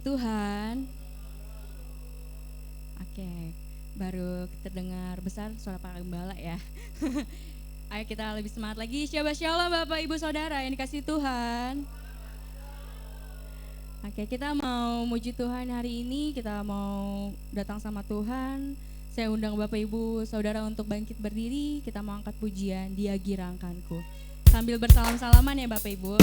Tuhan. Oke, baru terdengar besar suara Pak Gembala ya. Ayo kita lebih semangat lagi. Shabbat Shalom Bapak Ibu Saudara yang dikasihi Tuhan. Oke, kita mau muji Tuhan hari ini, kita mau datang sama Tuhan. Saya undang Bapak Ibu Saudara untuk bangkit berdiri, kita mau angkat pujian Dia Girangkanku. Sambil bersalam-salaman ya Bapak Ibu.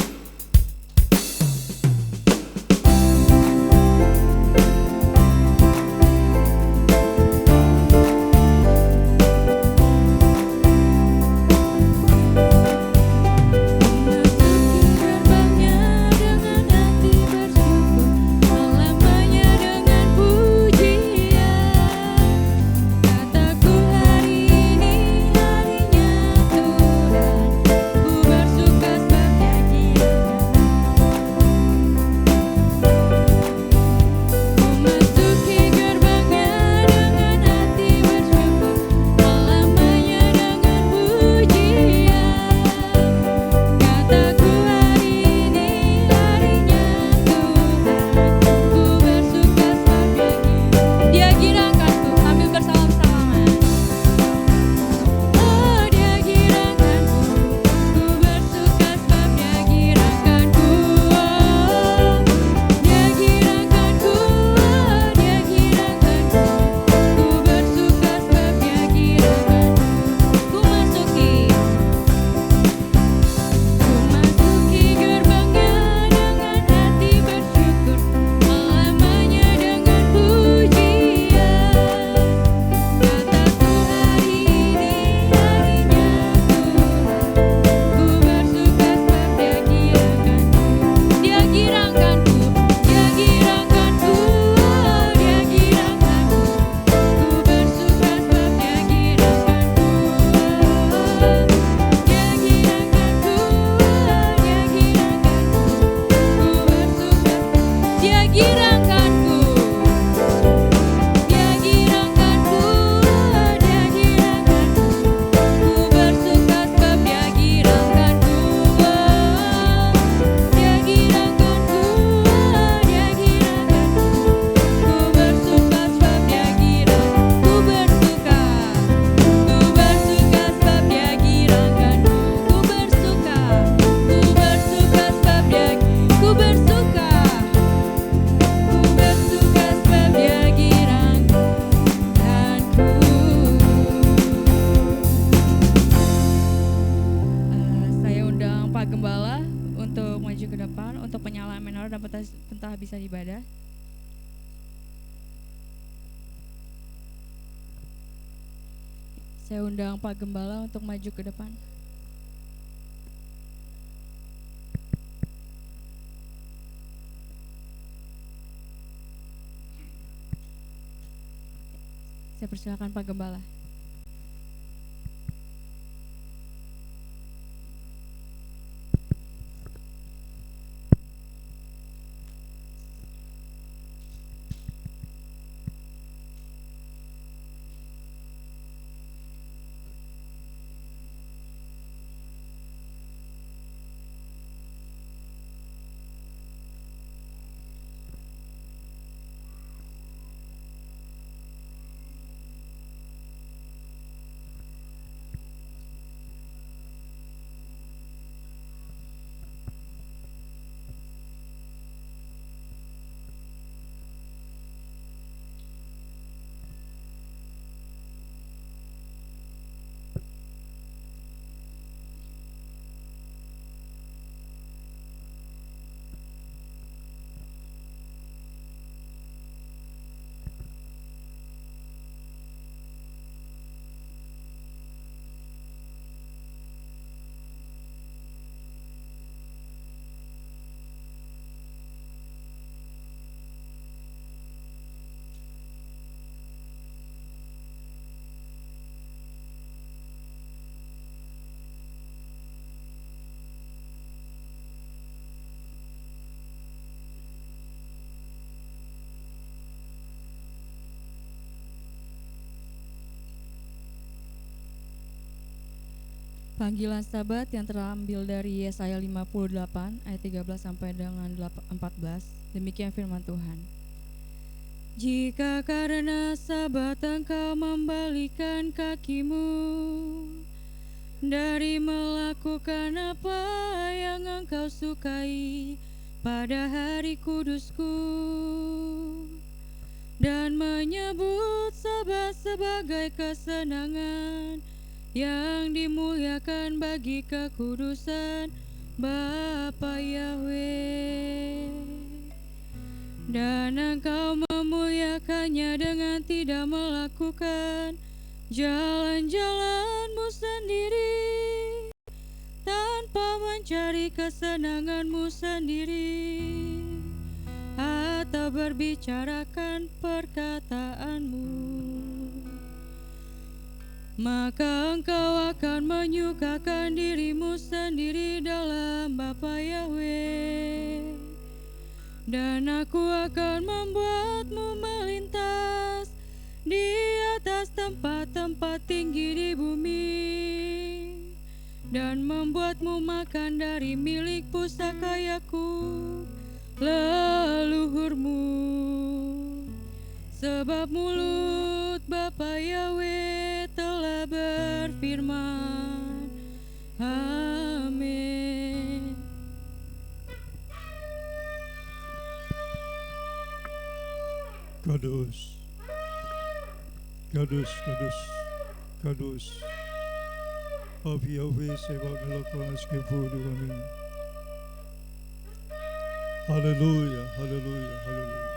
Saya undang Pak Gembala untuk maju ke depan. Saya persilakan Pak Gembala. Panggilan sahabat yang terambil dari Yesaya 58 ayat 13 sampai dengan 14 Demikian firman Tuhan. Jika karena sabat engkau membalikan kakimu dari melakukan apa yang engkau sukai pada hari kudusku, dan menyebut sabat sebagai kesenangan yang dimuliakan bagi kekudusan Bapa Yahweh, dan engkau memuliakannya dengan tidak melakukan jalan-jalanmu sendiri, tanpa mencari kesenanganmu sendiri, atau berbicarakan perkataanmu, maka engkau akan menyukakan dirimu sendiri dalam Bapa Yahweh, dan aku akan membuatmu melintas di atas tempat-tempat tinggi di bumi, dan membuatmu makan dari milik pusaka Yakub leluhurmu, sebab mulut Bapa Yahweh telah berfirman. Amin. Kudus, kudus, kudus, kudus. Bapa Yahweh sebab melakukan sekepudu. Amin. Haleluya, haleluya, haleluya.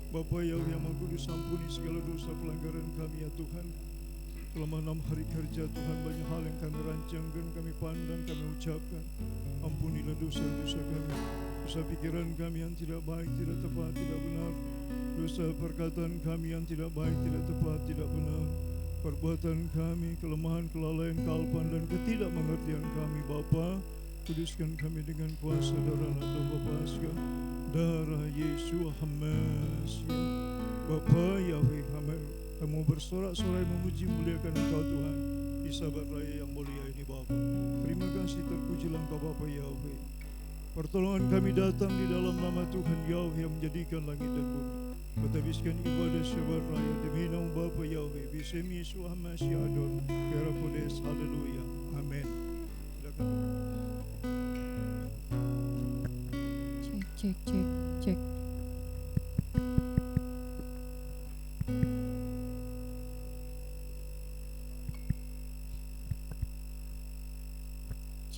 Bapa yang Maha Kudus, ampuni segala dosa pelanggaran kami ya Tuhan. Selama 6 hari kerja Tuhan, banyak hal yang kami rancangkan, kami pandang, kami ucapkan. Ampunilah dosa-dosa kami, dosa pikiran kami yang tidak baik, tidak tepat, tidak benar, dosa perkataan kami yang tidak baik, tidak tepat, tidak benar, perbuatan kami, kelemahan, kelalaian, kealpaan dan ketidakmengertian kami. Bapa, kuduskan kami dengan kuasa darah dan Bapa darah Yesus Hamasiah. Bapa Yahweh Hamel, kami bersorak-sorai memuji muliakan Engkau Tuhan di Sabat Raya yang mulia ini Bapa. Terima kasih, terpujilah Engkau Bapa Yahweh. Pertolongan kami datang di dalam nama Tuhan Yahweh yang menjadikan langit dan bumi. Kutabiskan ibadah Sabat Raya demi nama Bapa Yahweh, bismi Yesus Hamasiah Adon, Pera Kodes, Haleluya, Amin. Silakan. Cek.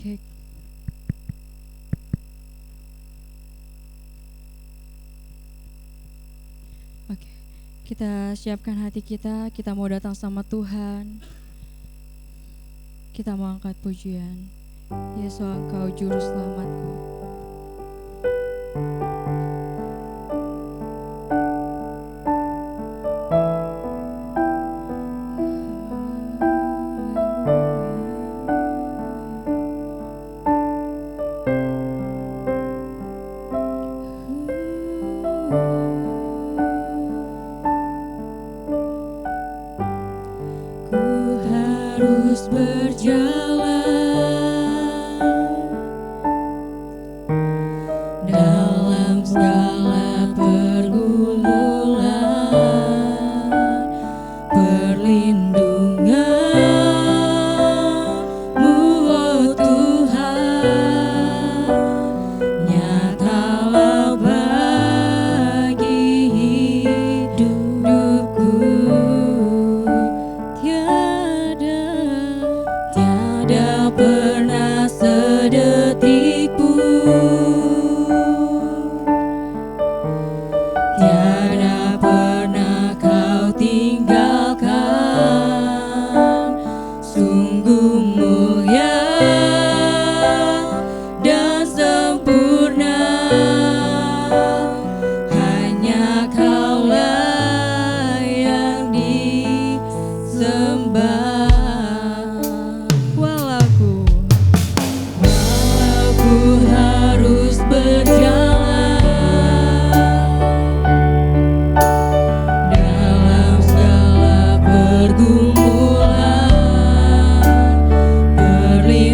Cek. Oke, kita siapkan hati kita mau datang sama Tuhan. Kita mau angkat pujian. Yesus, Engkau juru selamatku. Harus berjalan dalam segala pergumulan, perlindungan-Mu, oh Tuhan, nyatalah bagi hidupku. Tiada pernah sedetik pun, tiada pernah Kau tinggalkan. Sungguh mulia dan sempurna, hanya Kaulah yang disembah. Walau ku harus berjalan dalam segala pergumulan, perlindungan-Mu,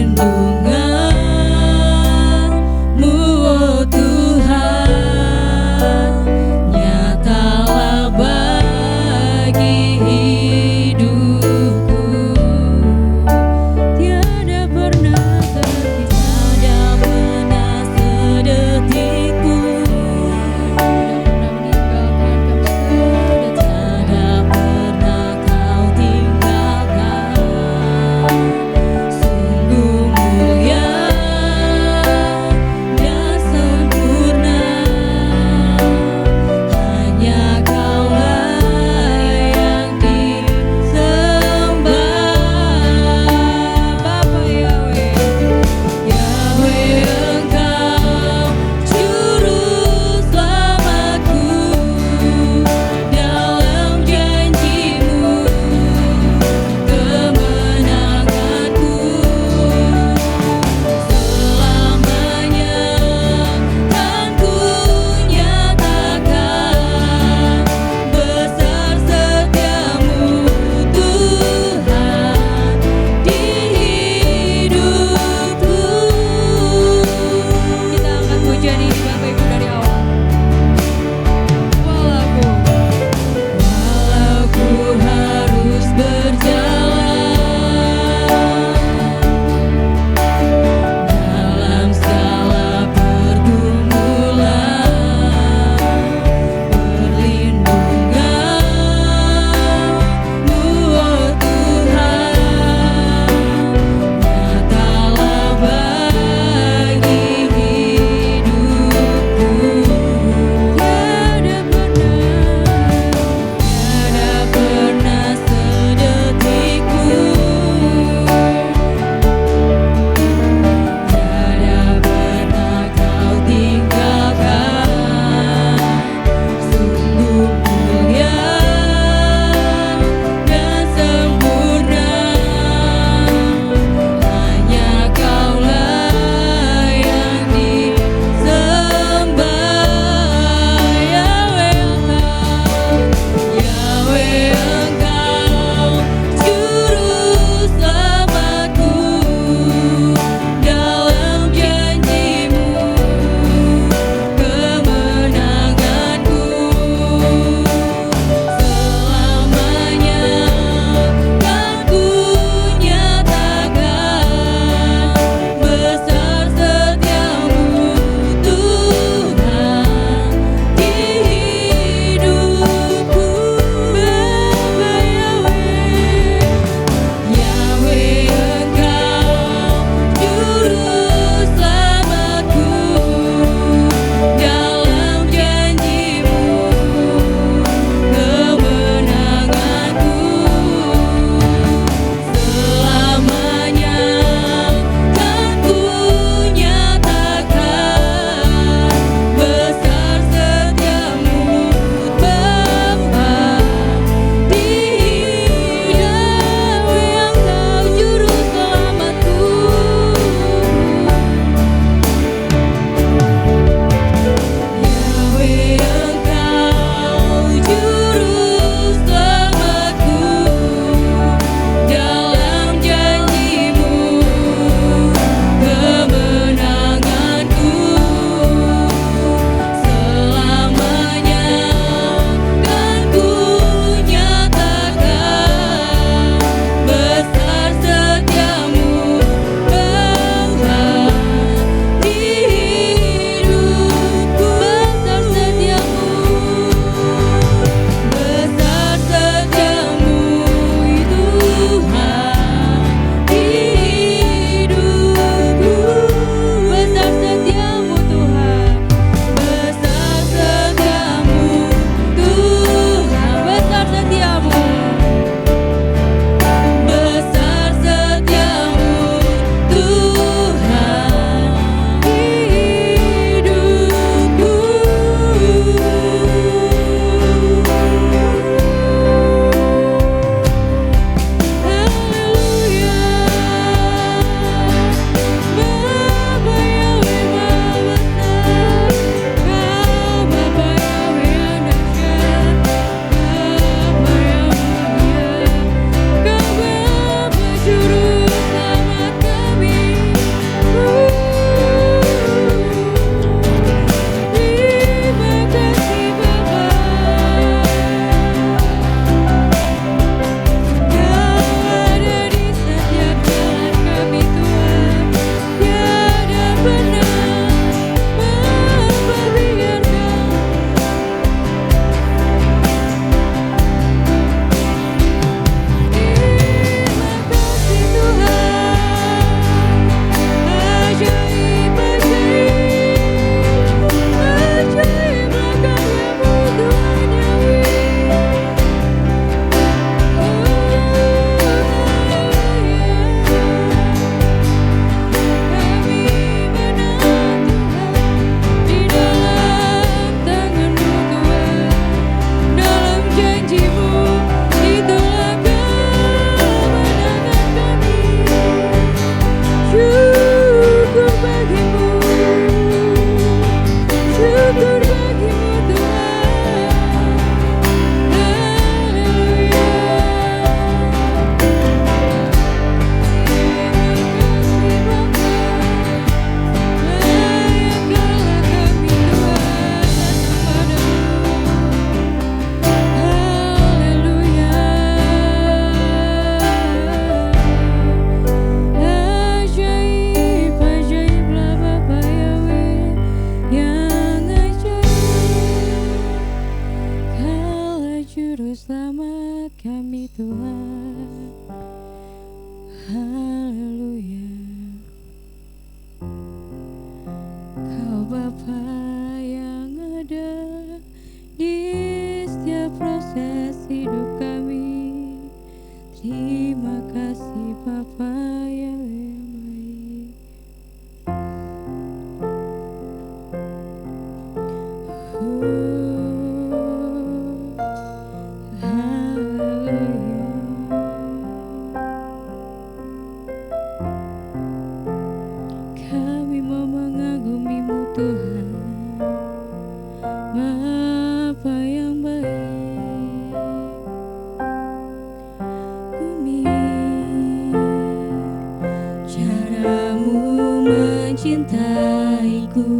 mencintaiku.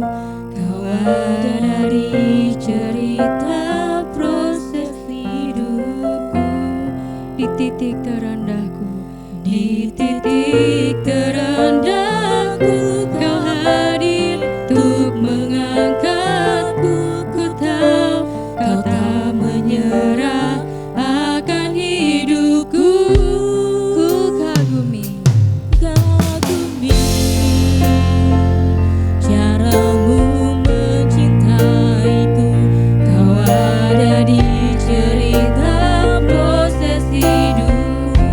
Kau ada di cerita proses hidupku. Di titik terendahku, di titik terendahku, Kau hadir untuk mengangkatku. Ku tahu Kau tak menyerah akan hidupku. Ku kagumi caramu mencintaiku. Kau ada di cerita proses hidupku.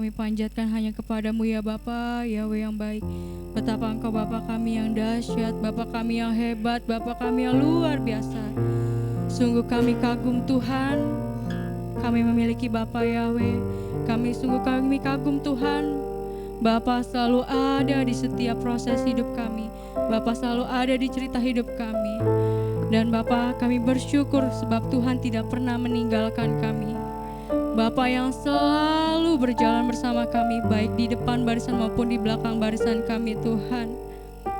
kami panjatkan hanya kepadamu ya Bapa, Yahweh yang baik. Betapa Engkau Bapa kami yang dahsyat, Bapa kami yang hebat, Bapa kami yang luar biasa. Sungguh kami kagum Tuhan, kami memiliki Bapa Yahweh. Kami kagum Tuhan. Bapa selalu ada di setiap proses hidup kami. Bapa selalu ada di cerita hidup kami. Dan Bapa, kami bersyukur sebab Tuhan tidak pernah meninggalkan kami. Bapa yang selalu berjalan bersama kami, baik di depan barisan maupun di belakang barisan kami Tuhan.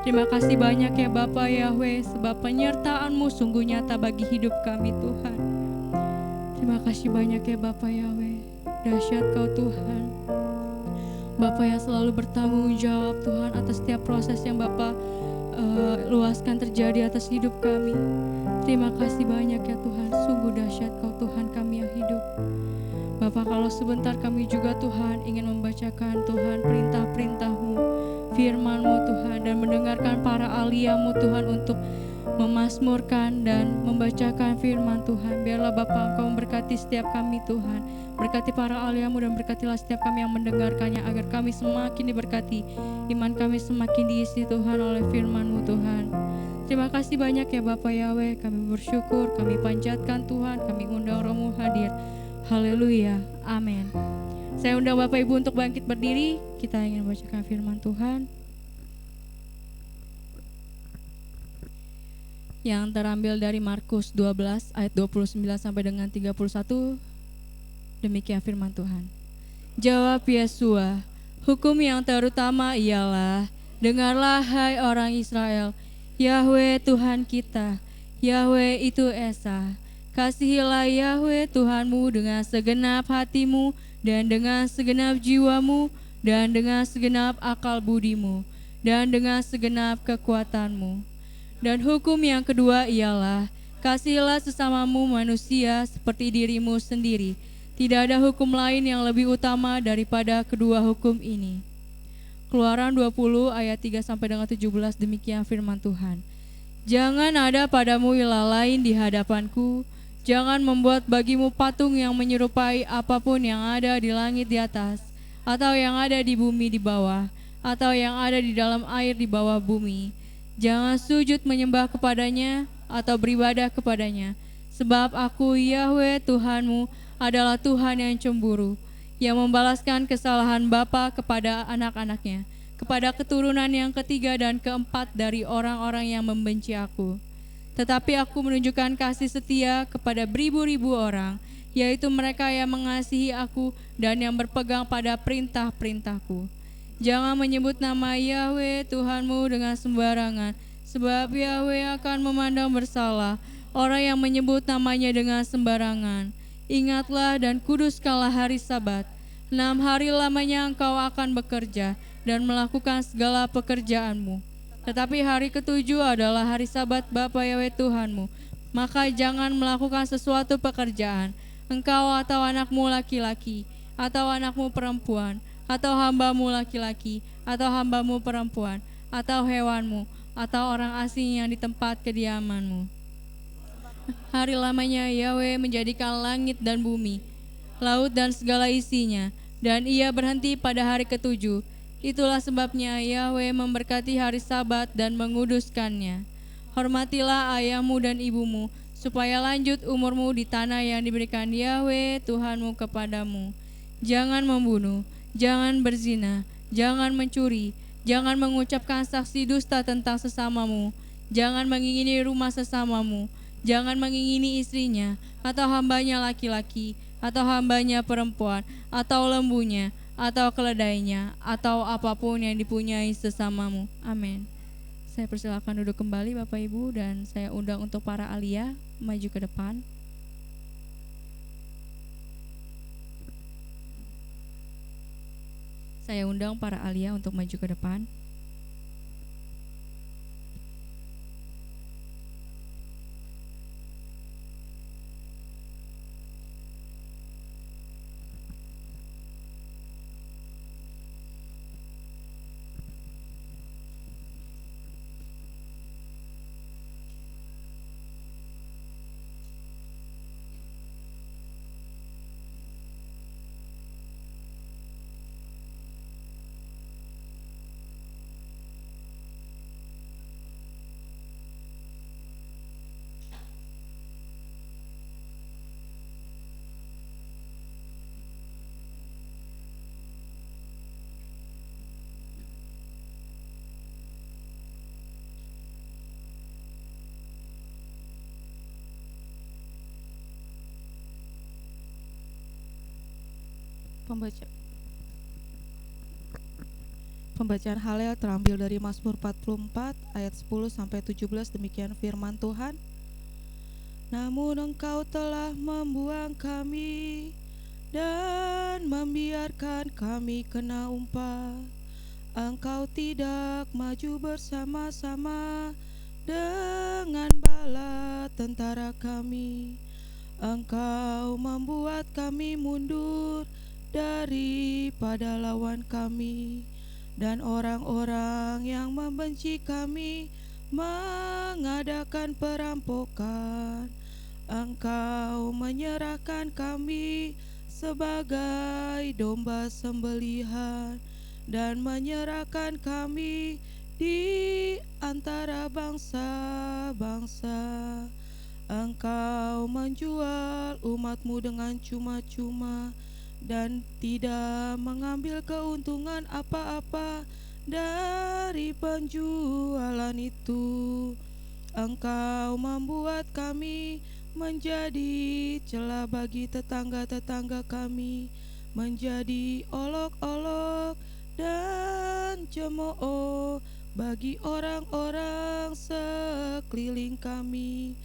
Terima kasih banyak ya Bapa Yahweh, sebab penyertaan-Mu sungguh nyata bagi hidup kami Tuhan. Terima kasih banyak ya Bapa Yahweh, dahsyat Kau Tuhan. Bapa yang selalu bertanggung jawab Tuhan atas setiap proses yang Bapa luaskan terjadi atas hidup kami. Terima kasih banyak ya Tuhan, sungguh dahsyat Kau Tuhan kami yang hidup. Bapa, kalau sebentar kami juga Tuhan ingin membacakan Tuhan perintah-perintah-Mu, firman-Mu Tuhan, dan mendengarkan para alia-Mu Tuhan untuk memazmurkan dan membacakan firman Tuhan. Biarlah Bapa Engkau memberkati setiap kami Tuhan, berkati para alia-Mu dan berkatilah setiap kami yang mendengarkannya, agar kami semakin diberkati, iman kami semakin diisi Tuhan oleh firman-Mu Tuhan. Terima kasih banyak ya Bapa Yahweh, kami bersyukur, kami panjatkan Tuhan, kami undang Roh-Mu hadir. Haleluya, amin. Saya undang Bapak Ibu untuk bangkit berdiri, kita ingin membacakan firman Tuhan yang terambil dari Markus 12 ayat 29 sampai dengan 31. Demikian firman Tuhan. Jawab Yesua, hukum yang terutama ialah, dengarlah hai orang Israel, Yahweh Tuhan kita, Yahweh itu Esa. Kasihilah Yahweh Tuhanmu dengan segenap hatimu dan dengan segenap jiwamu dan dengan segenap akal budimu dan dengan segenap kekuatanmu. Dan hukum yang kedua ialah, kasihilah sesamamu manusia seperti dirimu sendiri. Tidak ada hukum lain yang lebih utama daripada kedua hukum ini. Keluaran 20 ayat 3 sampai dengan 17, demikian firman Tuhan. Jangan ada padamu ilah lain di hadapanku. Jangan membuat bagimu patung yang menyerupai apapun yang ada di langit di atas, atau yang ada di bumi di bawah, atau yang ada di dalam air di bawah bumi. Jangan sujud menyembah kepadanya atau beribadah kepadanya, sebab aku Yahweh Tuhanmu adalah Tuhan yang cemburu, yang membalaskan kesalahan bapa kepada anak-anaknya, kepada keturunan yang ketiga dan keempat dari orang-orang yang membenci aku. Tetapi aku menunjukkan kasih setia kepada beribu-ribu orang, yaitu mereka yang mengasihi aku dan yang berpegang pada perintah-perintahku. Jangan menyebut nama Yahweh Tuhanmu dengan sembarangan, sebab Yahweh akan memandang bersalah orang yang menyebut namanya dengan sembarangan. Ingatlah dan kuduskanlah hari Sabat. 6 hari lamanya engkau akan bekerja dan melakukan segala pekerjaanmu. Tetapi hari ketujuh adalah hari Sabat Bapa Yahweh Tuhanmu. Maka jangan melakukan sesuatu pekerjaan, engkau atau anakmu laki-laki, atau anakmu perempuan, atau hambamu laki-laki, atau hambamu perempuan, atau hewanmu, atau orang asing yang di tempat kediamanmu. Hari lamanya Yahweh menjadikan langit dan bumi, laut dan segala isinya, dan ia berhenti pada hari ketujuh. Itulah sebabnya Yahweh memberkati hari Sabat dan menguduskannya. Hormatilah ayahmu dan ibumu, supaya lanjut umurmu di tanah yang diberikan Yahweh Tuhanmu kepadamu. Jangan membunuh, jangan berzina, jangan mencuri, jangan mengucapkan saksi dusta tentang sesamamu, jangan mengingini rumah sesamamu, jangan mengingini istrinya, atau hambanya laki-laki, atau hambanya perempuan, atau lembunya, atau keledainya, atau apapun yang dipunyai sesamamu. Amin. Saya persilakan duduk kembali Bapak Ibu, dan saya undang untuk para alia maju ke depan. Saya undang para alia untuk maju ke depan. Pembaca- Pembacaan Halel terambil dari Mazmur 44 ayat 10 sampai 17. Demikian firman Tuhan. Namun Engkau telah membuang kami dan membiarkan kami kena umpah. Engkau tidak maju bersama-sama dengan bala tentara kami. Engkau membuat kami mundur daripada lawan kami, dan orang-orang yang membenci kami mengadakan perampokan. Engkau menyerahkan kami sebagai domba sembelihan dan menyerahkan kami di antara bangsa-bangsa. Engkau menjual umat-Mu dengan cuma-cuma dan tidak mengambil keuntungan apa-apa dari penjualan itu. Engkau membuat kami menjadi celah bagi tetangga-tetangga kami, menjadi olok-olok dan cemooh bagi orang-orang sekeliling kami.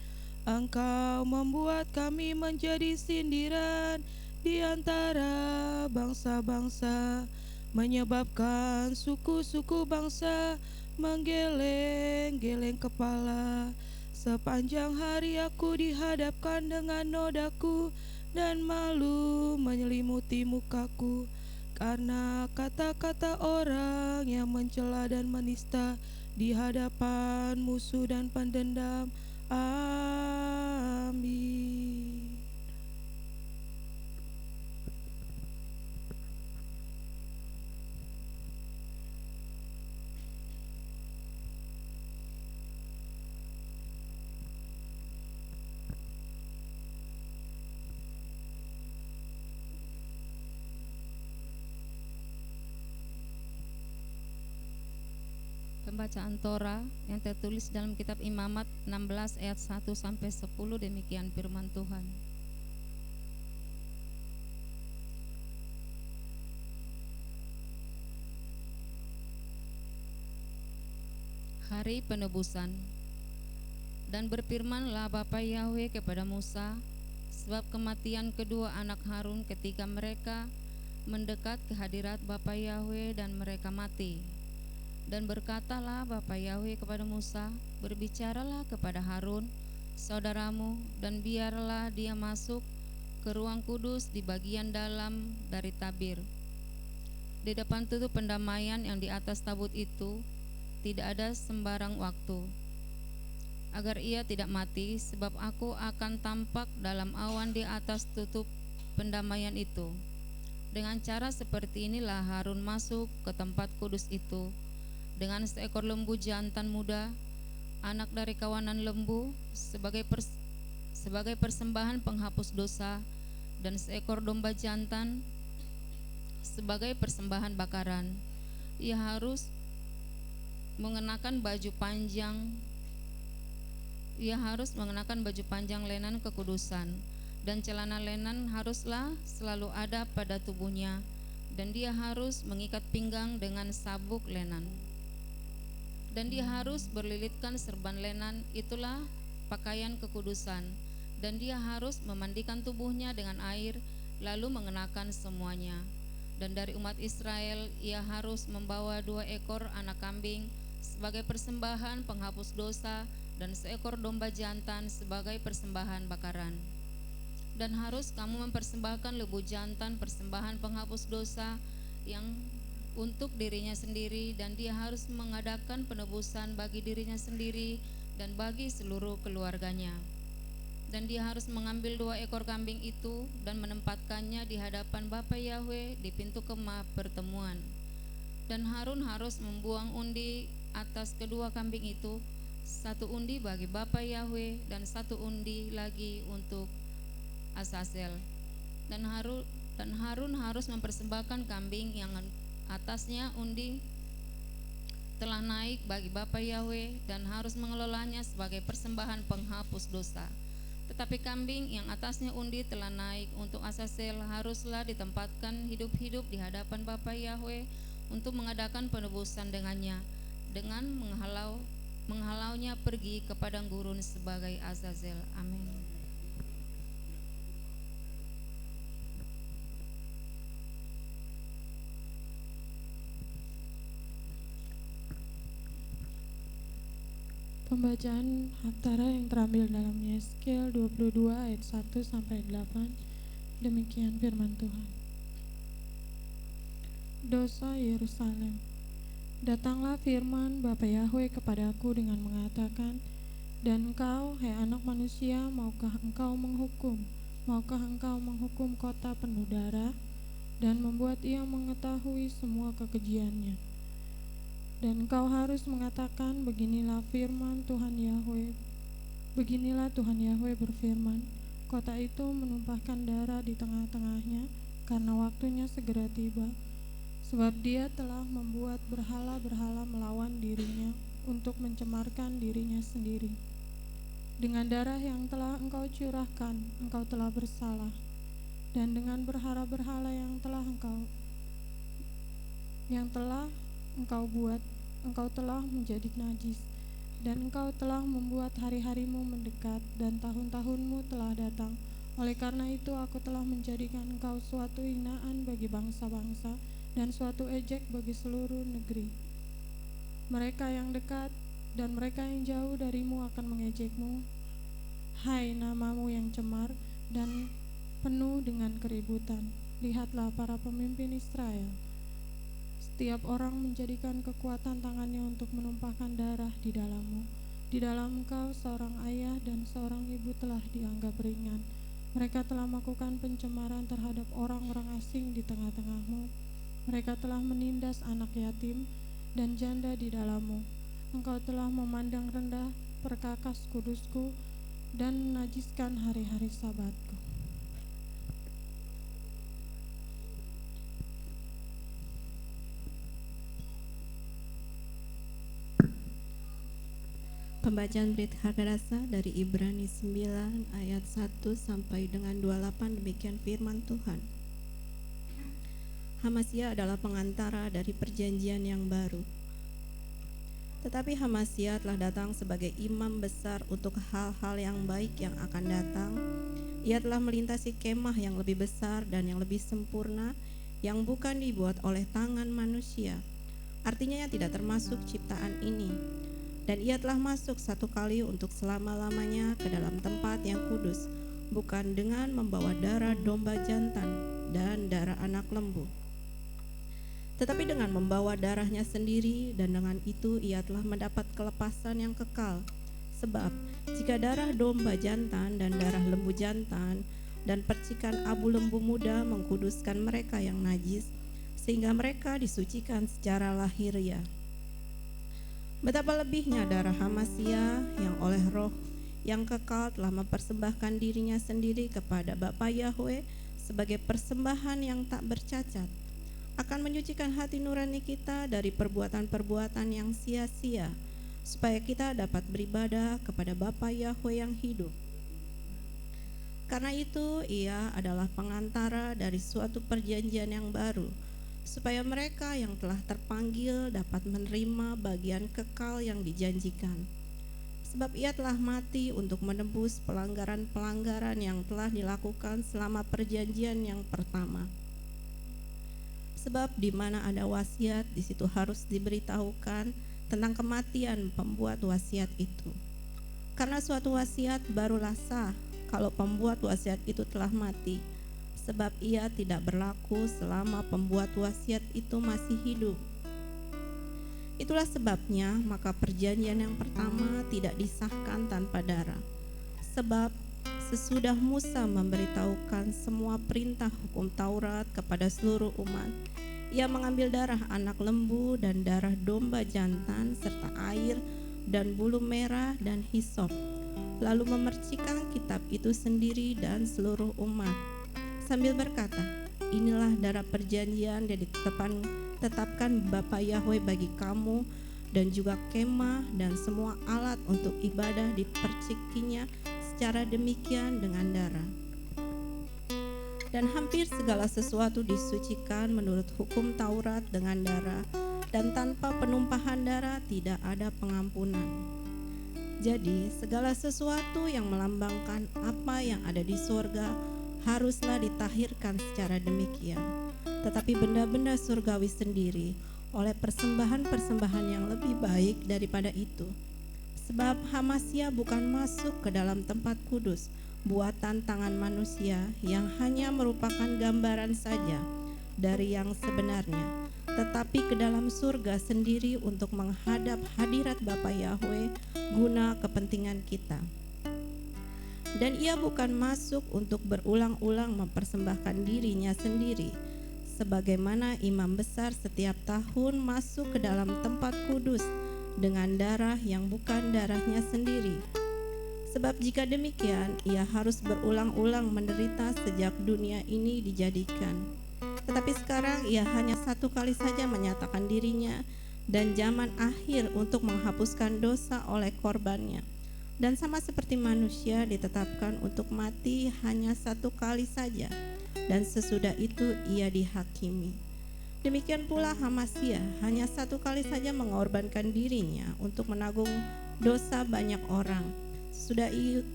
Engkau membuat kami menjadi sindiran di antara bangsa-bangsa, menyebabkan suku-suku bangsa menggeleng-geleng kepala. Sepanjang hari aku dihadapkan dengan nodaku, dan malu menyelimuti mukaku karena kata-kata orang yang mencela dan menista di hadapan musuh dan pendendam. Amin. Pembacaan Torah yang tertulis dalam kitab Imamat 16 ayat 1 sampai 10. Demikian firman Tuhan. Hari penebusan. Dan berfirmanlah Bapa Yahweh kepada Musa, sebab kematian kedua anak Harun ketika mereka mendekat ke hadirat Bapa Yahweh dan mereka mati. Dan berkatalah Bapa Yahweh kepada Musa, berbicaralah kepada Harun saudaramu, dan biarlah dia masuk ke ruang kudus di bagian dalam dari tabir. Di depan tutup pendamaian yang di atas tabut itu tidak ada sembarang waktu, agar ia tidak mati, sebab aku akan tampak dalam awan di atas tutup pendamaian itu. Dengan cara seperti inilah Harun masuk ke tempat kudus itu dengan seekor lembu jantan muda, anak dari kawanan lembu, sebagai persembahan penghapus dosa, dan seekor domba jantan sebagai persembahan bakaran. Ia harus mengenakan baju panjang lenan kekudusan, dan celana lenan haruslah selalu ada pada tubuhnya, dan dia harus mengikat pinggang dengan sabuk lenan. Dan dia harus berlilitkan serban lenan, itulah pakaian kekudusan. Dan dia harus memandikan tubuhnya dengan air, lalu mengenakan semuanya. Dan dari umat Israel ia harus membawa 2 ekor anak kambing sebagai persembahan penghapus dosa, dan seekor domba jantan sebagai persembahan bakaran. Dan harus kamu mempersembahkan lembu jantan persembahan penghapus dosa yang untuk dirinya sendiri, dan dia harus mengadakan penebusan bagi dirinya sendiri dan bagi seluruh keluarganya. Dan dia harus mengambil 2 ekor kambing itu dan menempatkannya di hadapan Bapa Yahweh di pintu kemah pertemuan. Dan Harun harus membuang undi atas kedua kambing itu, 1 undi bagi Bapa Yahweh dan 1 undi lagi untuk Azazel. Dan Harun harus mempersembahkan kambing yang atasnya undi telah naik bagi Bapa Yahweh, dan harus mengelolanya sebagai persembahan penghapus dosa. Tetapi kambing yang atasnya undi telah naik untuk Azazel haruslah ditempatkan hidup-hidup di hadapan Bapa Yahwe untuk mengadakan penebusan dengannya, dengan menghalaunya pergi ke padang gurun sebagai Azazel. Amin. Pembacaan Haftarah yang terambil dalam Yeskel 22 ayat 1 sampai 8. Demikian firman Tuhan. Dosa Yerusalem. Datanglah firman Bapa Yahwe kepadaku dengan mengatakan, dan engkau, hai anak manusia, maukah engkau menghukum kota penuh darah, dan membuat ia mengetahui semua kekejiannya. Dan engkau harus mengatakan, beginilah Tuhan Yahwe berfirman, kota itu menumpahkan darah di tengah-tengahnya, karena waktunya segera tiba. Sebab dia telah membuat berhala-berhala melawan dirinya untuk mencemarkan dirinya sendiri. Dengan darah yang telah engkau curahkan, engkau telah bersalah. Dan dengan berhala-berhala yang telah engkau buat, engkau telah menjadi najis. Dan engkau telah membuat hari-harimu mendekat, dan tahun-tahunmu telah datang. Oleh karena itu aku telah menjadikan engkau suatu hinaan bagi bangsa-bangsa, dan suatu ejek bagi seluruh negeri. Mereka yang dekat dan mereka yang jauh darimu akan mengejekmu. Hai namamu yang cemar dan penuh dengan keributan, lihatlah para pemimpin Israel. Setiap orang menjadikan kekuatan tangannya untuk menumpahkan darah di dalammu. Di dalam engkau seorang ayah dan seorang ibu telah dianggap ringan. Mereka telah melakukan pencemaran terhadap orang-orang asing di tengah-tengahmu. Mereka telah menindas anak yatim dan janda di dalammu. Engkau telah memandang rendah perkakas kudusku dan menajiskan hari-hari sabatku. Pembacaan berita Hargarasa dari Ibrani 9 ayat 1 sampai dengan 28. Demikian firman Tuhan. Hamasya adalah pengantara dari perjanjian yang baru. Tetapi Hamasya telah datang sebagai imam besar untuk hal-hal yang baik yang akan datang. Ia telah melintasi kemah yang lebih besar dan yang lebih sempurna, yang bukan dibuat oleh tangan manusia. Artinya yang tidak termasuk ciptaan ini. Dan ia telah masuk satu kali untuk selama-lamanya ke dalam tempat yang kudus, bukan dengan membawa darah domba jantan dan darah anak lembu, tetapi dengan membawa darahnya sendiri, dan dengan itu ia telah mendapat kelepasan yang kekal. Sebab jika darah domba jantan dan darah lembu jantan dan percikan abu lembu muda mengkuduskan mereka yang najis, sehingga mereka disucikan secara lahiriah, betapa lebihnya darah Hamasya yang oleh Roh yang kekal telah mempersembahkan dirinya sendiri kepada Bapa Yahwe sebagai persembahan yang tak bercacat, akan menyucikan hati nurani kita dari perbuatan-perbuatan yang sia-sia, supaya kita dapat beribadah kepada Bapa Yahwe yang hidup. Karena itu ia adalah pengantara dari suatu perjanjian yang baru, supaya mereka yang telah terpanggil dapat menerima bagian kekal yang dijanjikan. Sebab ia telah mati untuk menebus pelanggaran-pelanggaran yang telah dilakukan selama perjanjian yang pertama. Sebab di mana ada wasiat, di situ harus diberitahukan tentang kematian pembuat wasiat itu. Karena suatu wasiat barulah sah kalau pembuat wasiat itu telah mati. Sebab ia tidak berlaku selama pembuat wasiat itu masih hidup. Itulah sebabnya maka perjanjian yang pertama tidak disahkan tanpa darah. Sebab sesudah Musa memberitahukan semua perintah hukum Taurat kepada seluruh umat, ia mengambil darah anak lembu dan darah domba jantan serta air dan bulu merah dan hisop, lalu memercikkan kitab itu sendiri dan seluruh umat, sambil berkata, inilah darah perjanjian yang ditetapkan Bapa Yahwe bagi kamu, dan juga kemah dan semua alat untuk ibadah dipercikinya secara demikian dengan darah. Dan hampir segala sesuatu disucikan menurut hukum Taurat dengan darah, dan tanpa penumpahan darah tidak ada pengampunan. Jadi segala sesuatu yang melambangkan apa yang ada di surga haruslah ditahirkan secara demikian. Tetapi benda-benda surgawi sendiri oleh persembahan-persembahan yang lebih baik daripada itu. Sebab Hamasya bukan masuk ke dalam tempat kudus buatan tangan manusia yang hanya merupakan gambaran saja dari yang sebenarnya, tetapi ke dalam surga sendiri untuk menghadap hadirat Bapa Yahweh guna kepentingan kita. Dan ia bukan masuk untuk berulang-ulang mempersembahkan dirinya sendiri, sebagaimana imam besar setiap tahun masuk ke dalam tempat kudus dengan darah yang bukan darahnya sendiri. Sebab jika demikian, ia harus berulang-ulang menderita sejak dunia ini dijadikan. Tetapi sekarang ia hanya satu kali saja menyatakan dirinya dan zaman akhir untuk menghapuskan dosa oleh korbannya. Dan sama seperti manusia ditetapkan untuk mati hanya satu kali saja, dan sesudah itu ia dihakimi. Demikian pula Hamasya hanya satu kali saja mengorbankan dirinya untuk menanggung dosa banyak orang.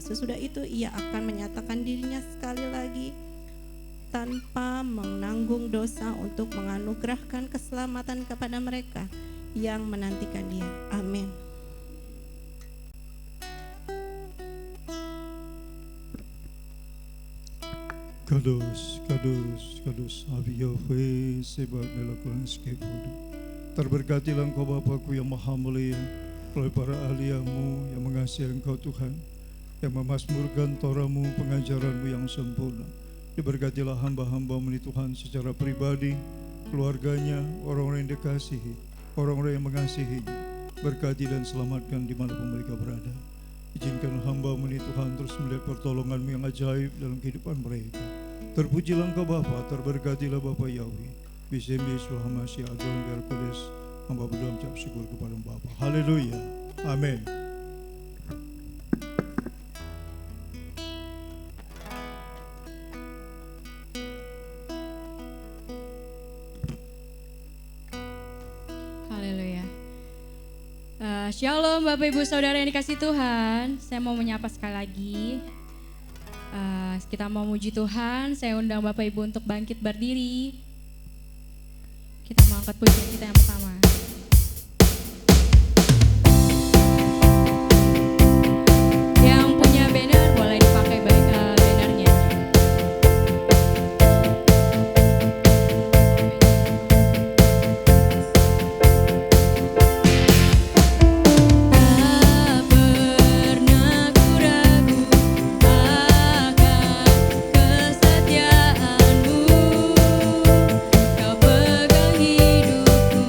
Sesudah itu ia akan menyatakan dirinya sekali lagi tanpa menanggung dosa untuk menganugerahkan keselamatan kepada mereka yang menantikan dia. Amin. Kudus, kudus, kudus, Abi Yahweh, sebab melakukan sekebudu. Terberkatilah Engkau Bapakku yang maha mulia, oleh para ahli-Mu yang mengasihi Engkau Tuhan, yang memasmurkan Torah-Mu, pengajaran-Mu yang sempurna. Diberkatilah hamba-hamba-Mu ini Tuhan secara pribadi, keluarganya, orang-orang yang dikasihi, orang-orang yang mengasihinya. Berkati dan selamatkan dimanapun mereka berada. Izinkan hamba-Mu ini Tuhan terus melihat pertolongan-Mu yang ajaib dalam kehidupan mereka. Terpujilah Engkau Bapa, terberkatilah Bapa Yahweh. Bismillah Yesus Hamasya Adon Biar Kodes. Hamba berdoa mengucap syukur kepada Bapa. Haleluya. Amin. Haleluya. Shalom Bapak Ibu Saudara yang dikasihi Tuhan. Saya mau menyapa sekali lagi. Kita mau muji Tuhan. Saya undang Bapak Ibu untuk bangkit berdiri. Kita mau angkat pujian kita yang pertama. Yang punya banner boleh dipakai bannernya. Tak pernah ku ragu akan kesetiaan-Mu, Kau pegang hidupku.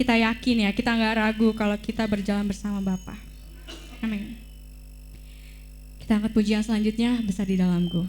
kita yakin ya, kita nggak ragu kalau kita berjalan bersama Bapa. Amin. Kita angkat pujian selanjutnya, Besar di Dalamku.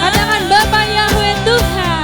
Katakan Bapa Yahweh Tuhan.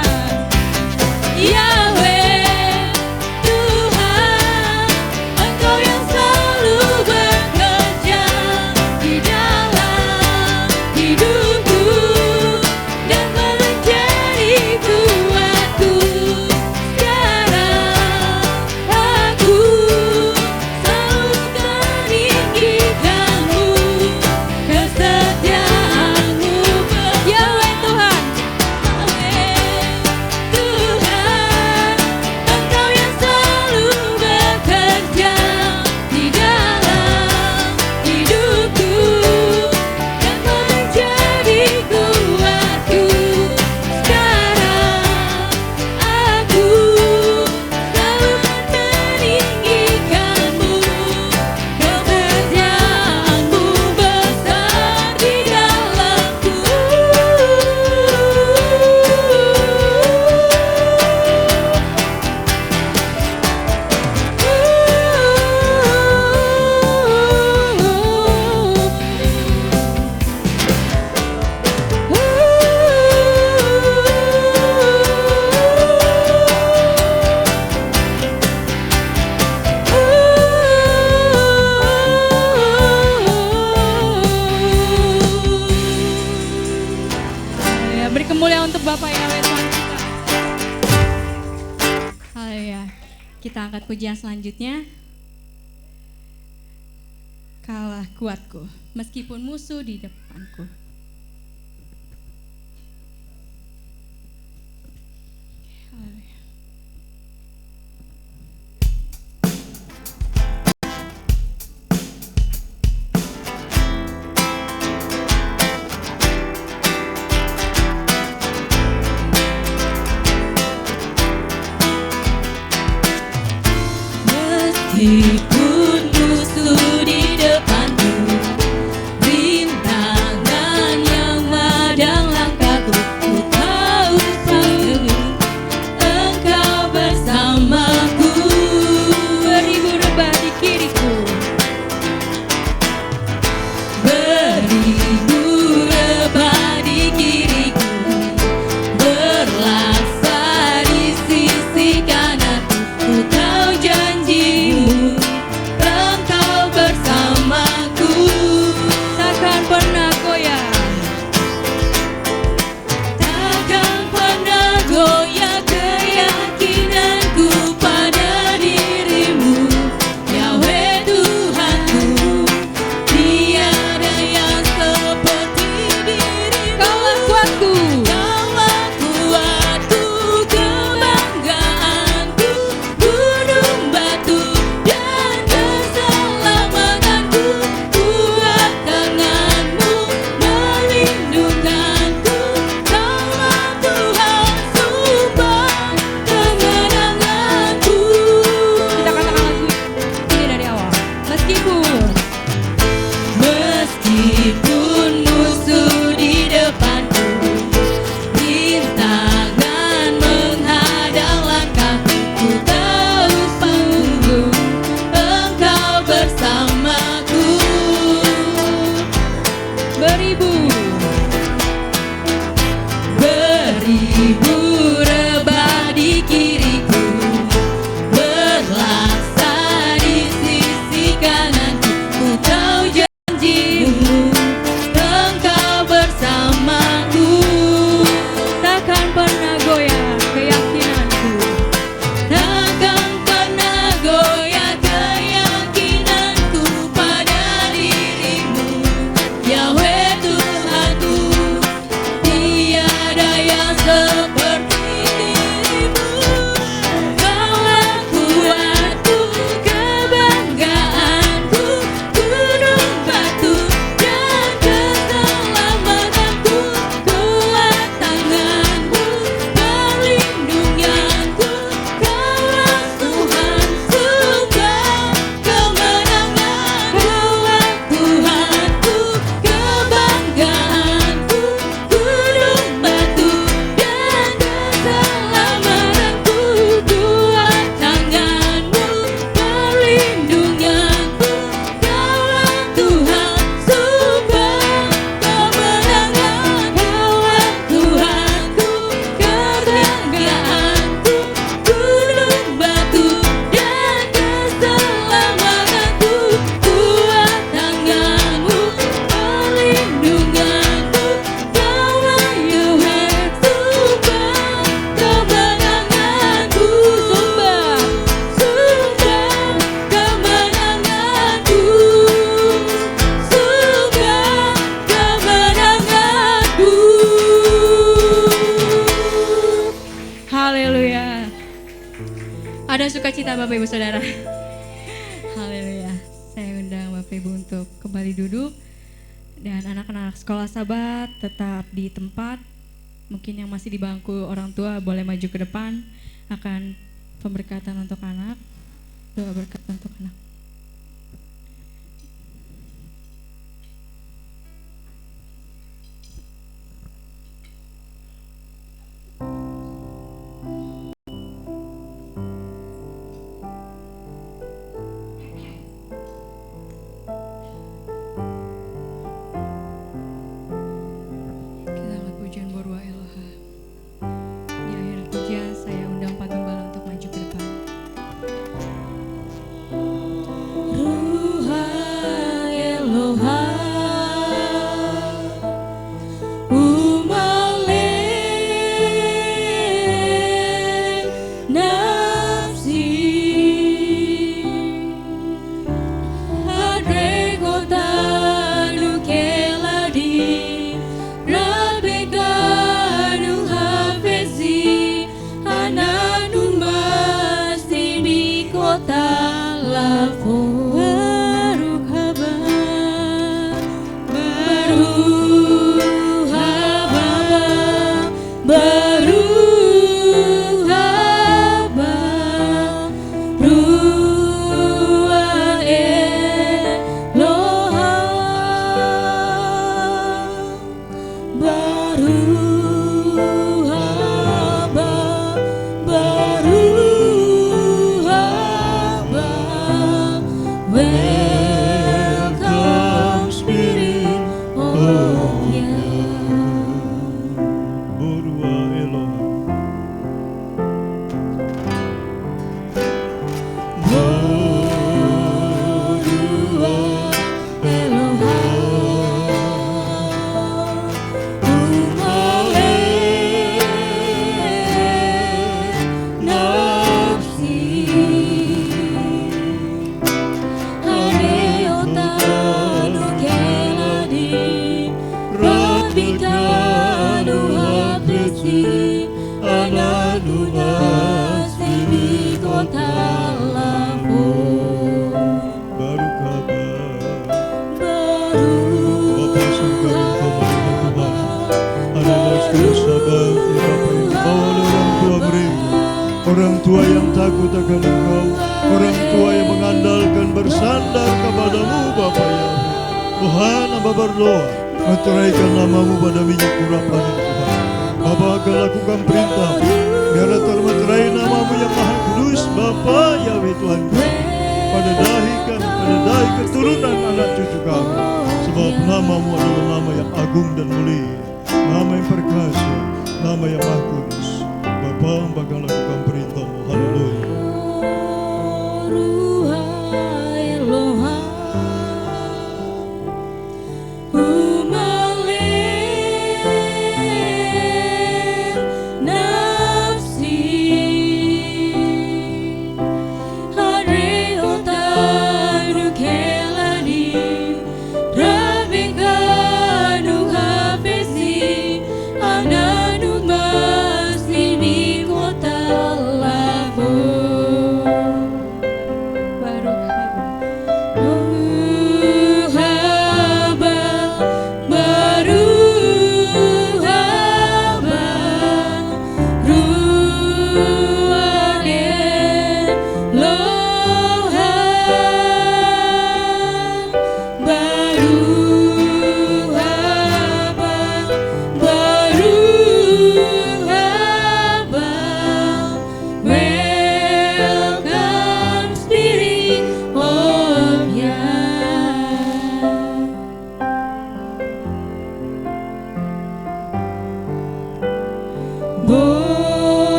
Yahweh Tuhan kita. Haleluya. Kita angkat pujian selanjutnya. Kaulah kuatku, meskipun musuh di depanku. Haleluya. Meskipun musuh di depanku, rintangan yang madang langkahku, ku tahu pasti Engkau bersamaku. Beribu rebah di kiriku, Beribu rebah di kiriku, berlaksa di sisi kananku. Ku tahu janjimu, Engkau bersamaku. takkan pernah goyah. Takkan pernah goyah keyakinanku pada dirimu, Yahweh Tuhanku. Tiada yang seperti dirimu. Kaulah kuatku, Kaulah kuatku, kebanggaanku, gunung batu dan keselamatanku. Kuat tanganmu melindunganku. Kaulah Tuhan sumpah kemenanganku. kita katakan lagu ini dari awal. Meskipun musuh di depanku, rintangan menghadang langkahku, ku tahu panggung Engkau bersamaku. beribu Beribu rebah di kiriku, berlaksa di sisi kananku. Ku tahu janjimu, Engkau bersamaku. takkan pernah goyah keyakinanku. Takkan pernah goyah keyakinanku pada dirimu, Yahweh Tuhanku. Tiada yang seperti dirimu. Kaulah kuatku, kebanggaanku, gunung batu dan keselamatanku. Kuat tanganmu, perlindunganku. Kaulah Tuhan sumpah kemenangan. Kaulah Tuhanku, kebanggaanku, gunung batu dan keselamatanku. Kuat tanganmu, perlindunganku. Kaulah Tuhan sumpah kemenangan. Kaulah Tuhanku, kebanggaanku, gunung batu dan keselamatanku. Kuat tanganmu, perlindunganku. Kaulah Yahweh sumpah kemenanganku. Sumpah kemenanganku. Sumpah kemenanganku. Haleluya. Ada sukacita Bapak Ibu Saudara. Haleluya. Saya undang Bapak Ibu untuk kembali duduk. Dan anak-anak sekolah Sabat tetap di tempat. Mungkin yang masih di bangku orang tua boleh maju ke depan. Akan pemberkatan untuk anak. Doa berkat untuk anak. Kita angkat pujian Borwa Eloha. Di akhir pujian saya undang Pak Gembala untuk maju ke depan. orang tua yang takut akan Engkau, orang tua yang mengandalkan bersandar kepadamu Bapa Yahweh. Tuhan, hamba berdoa, meteraikan namamu pada minyak urapan ini Tuhan. Bapa akan lakukan perintah, biarlah termeterai namamu yang maha kudus Bapa Yahweh Tuhan kami. Pada dahi keturunan anak cucu kami, sebab namamu adalah nama yang agung dan mulia, nama yang perkasa, nama yang maha kudus. Bapa bakal lakukan perintahmu. Haleluya. Kota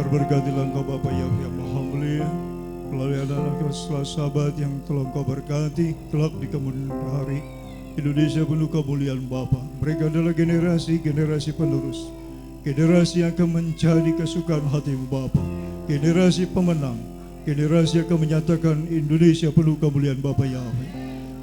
Berberkatilah Engkau Bapa yang Maha Mulia, melalui anak-anak sahabat yang telah Engkau berkati kelak di kemudian hari. Indonesia penuh kemuliaan Bapa. Mereka adalah generasi penerus, generasi yang akan menjadi kesukaan hati-Mu Bapa, generasi pemenang, generasi yang akan menyatakan Indonesia penuh kemuliaan Bapa Yahweh.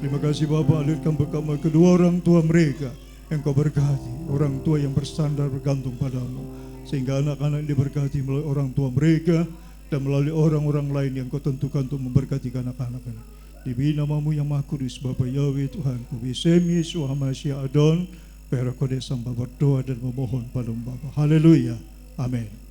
Terima kasih Bapa, alirkan berkat kedua orang tua mereka yang Kau berkati, orang tua yang bersandar bergantung padamu, sehingga anak-anak diberkati melalui orang tua mereka dan melalui orang-orang lain yang Kau tentukan untuk memberkati anak-anak ini. Demi nama-Mu yang Maha Kudus, Bapa Yahweh Tuhan, Kubisem Yesus Hamasya Adon, Pera Kodes Samba berdoa dan memohon padamu Bapa. Haleluya. Amin.